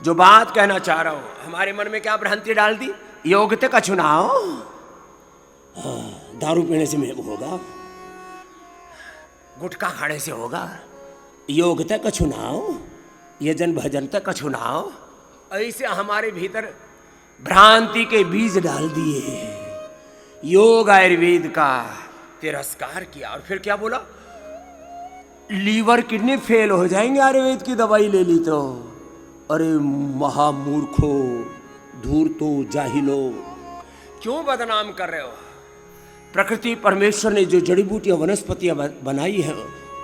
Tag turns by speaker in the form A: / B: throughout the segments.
A: जो बात कहना चाह रहा हूं, हमारे मन में क्या भ्रांति डाल दी? योग्यता का चुनाव दारू पीने से होगा, गुटखा खाने से होगा। योग्यता का चुनाव, यजन भजन तक का चुनाव, ऐसे हमारे भीतर भ्रांति के बीज डाल दिए। योग आयुर्वेद का तिरस्कार किया और फिर क्या बोला? लीवर किडनी फेल हो जाएंगे आयुर्वेद की दवाई ले ली तो। अरे महामूर्खो, धूर्तो, जाहिलो, क्यों बदनाम कर रहे हो? प्रकृति परमेश्वर ने जो जड़ी बूटियां वनस्पतियां बनाई है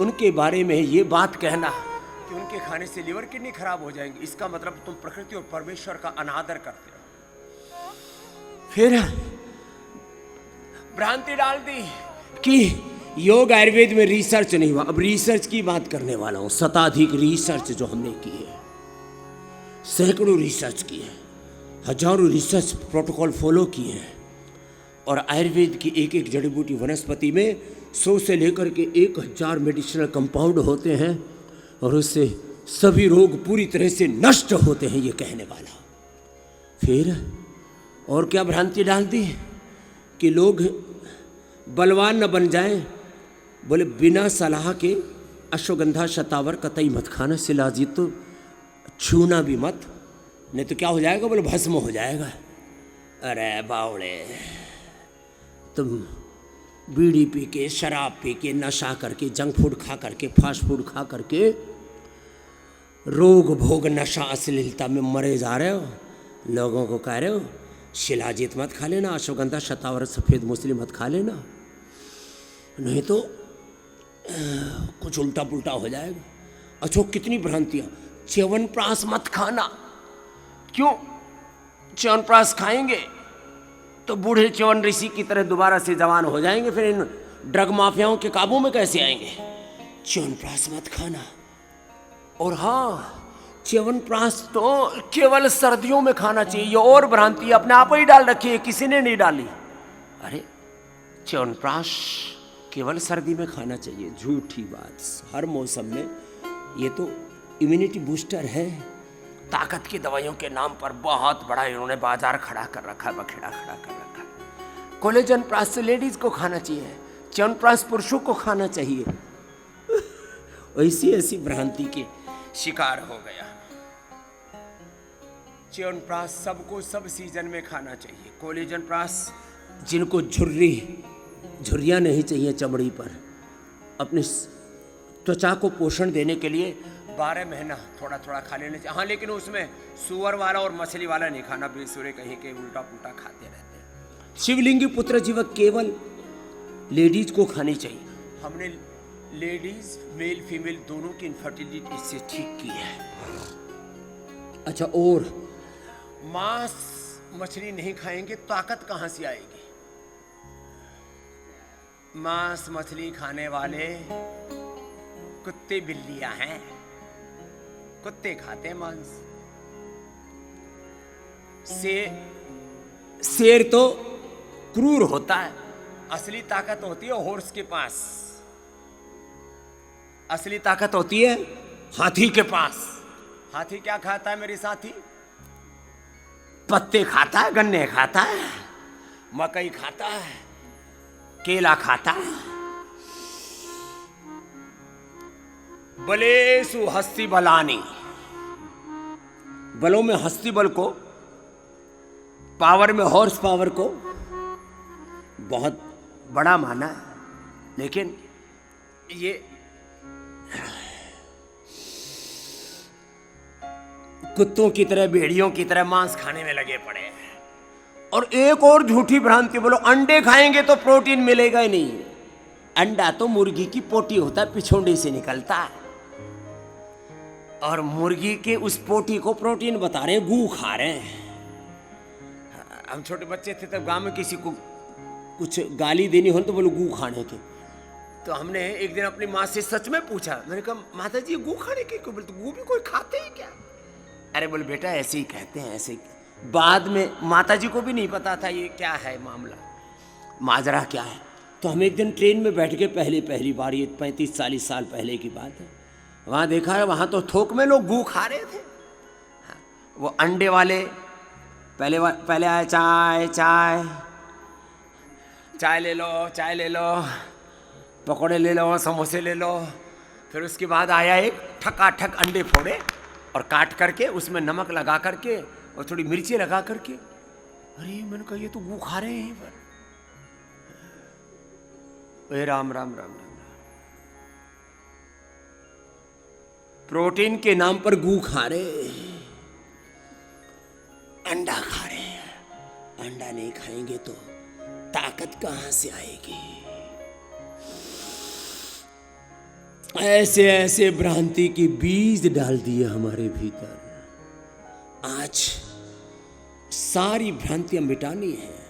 A: उनके बारे में ये बात कहना कि उनके खाने से लीवर किडनी खराब हो जाएंगे, इसका मतलब तुम प्रकृति और परमेश्वर का अनादर करते हो। फिर भ्रांति डाल दी कि योग आयुर्वेद में रिसर्च नहीं हुआ। अब रिसर्च की बात करने वाला हूं। शताधिक रिसर्च जो हमने की है, सैकड़ों रिसर्च की है, हजारों रिसर्च प्रोटोकॉल फॉलो किए हैं और आयुर्वेद की एक एक जड़ी बूटी वनस्पति में 100 से लेकर के 1000 मेडिसिनल कंपाउंड होते हैं और उससे सभी रोग पूरी तरह से नष्ट होते हैं, ये कहने वाला। फिर और क्या भ्रांति डाल दी कि लोग बलवान न बन जाएं। बोले बिना सलाह के अश्वगंधा शतावर कतई मत खाना, शिलाजीत तो छूना भी मत, नहीं तो क्या हो जाएगा? बोले भस्म हो जाएगा। अरे बावड़े, तुम बीड़ी पी के, शराब पी के, नशा करके, जंक फूड खा करके, फास्ट फूड खा करके रोग भोग नशा अश्लीलता में मरे जा रहे हो। लोगों को कह रहे हो शिलाजीत मत खा लेना, अश्वगंधा शतावर सफ़ेद मूसली मत खा लेना, नहीं तो कुछ उल्टा पुल्टा हो जाएगा। अच्छा, कितनी भ्रांतियाँ। च्यवनप्राश मत खाना, क्यों? च्यवनप्राश खाएंगे तो बूढ़े च्यवन ऋषि की तरह दोबारा से जवान हो जाएंगे, फिर इन ड्रग माफियाओं के काबू में कैसे आएंगे? च्यवनप्राश मत खाना। और हाँ, च्यवनप्राश तो केवल सर्दियों में खाना चाहिए। ये और भ्रांति अपने आप ही डाल रखी है, किसी ने नहीं डाली। अरे च्यवनप्राश केवल सर्दी में खाना चाहिए, झूठी बात। हर मौसम में, ये तो इम्यूनिटी बूस्टर है। ताकत की दवाइयों के नाम पर बहुत बड़ा इन्होंने बाजार खड़ा कर रखा है, बखेड़ा खड़ा कर रखा है। कोलेजन प्राश लेडीज को खाना चाहिए, च्यवनप्राश पुरुषों को खाना चाहिए। ऐसी ऐसी भ्रांति के शिकार हो गया। च्यवनप्राश सबको सब सीजन में खाना चाहिए। कोलेजन प्राश जिनको झुर्रियाँ नहीं चाहिए चमड़ी पर, अपनी त्वचा को पोषण देने के लिए 12 महीना थोड़ा थोड़ा खा लेना चाहिए। हाँ, लेकिन उसमें सुअर वाला और मछली वाला नहीं खाना, बेसुरे कहीं के उल्टा पुल्टा खाते रहते हैं। शिवलिंगी पुत्र जीवक केवल लेडीज को खानी चाहिए। हमने लेडीज मेल फीमेल दोनों की इनफर्टिलिटी इससे ठीक की है। अच्छा, और मांस मछली नहीं खाएंगे, ताकत कहां से आएगी? मांस मछली खाने वाले कुत्ते बिल्लियां हैं, कुत्ते खाते हैं मांस। शेर तो क्रूर होता है, असली ताकत होती है हॉर्स के पास, असली ताकत होती है हाथी के पास। हाथी क्या खाता है मेरे साथी? पत्ते खाता है, गन्ने खाता है, मकई खाता है, केला खाता है। बलेसु हस्ती बलानी, बलों में हस्ती बल को, पावर में हॉर्स पावर को बहुत बड़ा माना है। लेकिन ये कुत्तों की तरह, भेड़ियों की तरह मांस खाने में लगे पड़े हैं। और एक और झूठी भ्रांति, बोलो अंडे खाएंगे तो प्रोटीन मिलेगा ही नहीं। अंडा तो मुर्गी की पोटी होता है, पिछोंडे से निकलता है, और मुर्गी के उस पोटी को प्रोटीन बता रहे हैं, गू खा रहे हैं। हम छोटे बच्चे थे तब गांव में किसी को कुछ गाली देनी हो तो बोलो गू खाने के, तो हमने एक दिन अपनी माँ से सच में पूछा, मैंने कहा माता जी गू खाने के क्यों? बोले तो गू भी कोई खाते हैं क्या? अरे बोले बेटा ऐसे ही कहते हैं, ऐसे ही। बाद में माता जी को भी नहीं पता था ये क्या है मामला, माजरा क्या है। तो हम एक दिन ट्रेन में बैठ के पहली बार, ये 35-40 साल पहले की बात है, वहाँ देखा है, वहाँ तो थोक में लोग गू खा रहे थे। हाँ, वो अंडे वाले पहले आए चाय चाय चाय ले लो, चाय ले लो, पकौड़े ले लो, समोसे ले लो। फिर उसके बाद आया एक ठकाठक अंडे फोड़े और काट करके उसमें नमक लगा करके और थोड़ी मिर्ची लगा करके। अरे मैंने कहा ये तो गू खा रहे हैं पर। राम राम राम राम। प्रोटीन के नाम पर गू खा रहे, अंडा खा रहे हैं। अंडा नहीं खाएंगे तो ताकत कहां से आएगी? ऐसे ऐसे भ्रांति की बीज डाल दिए हमारे भीतर। आज सारी भ्रांतियां मिटानी है।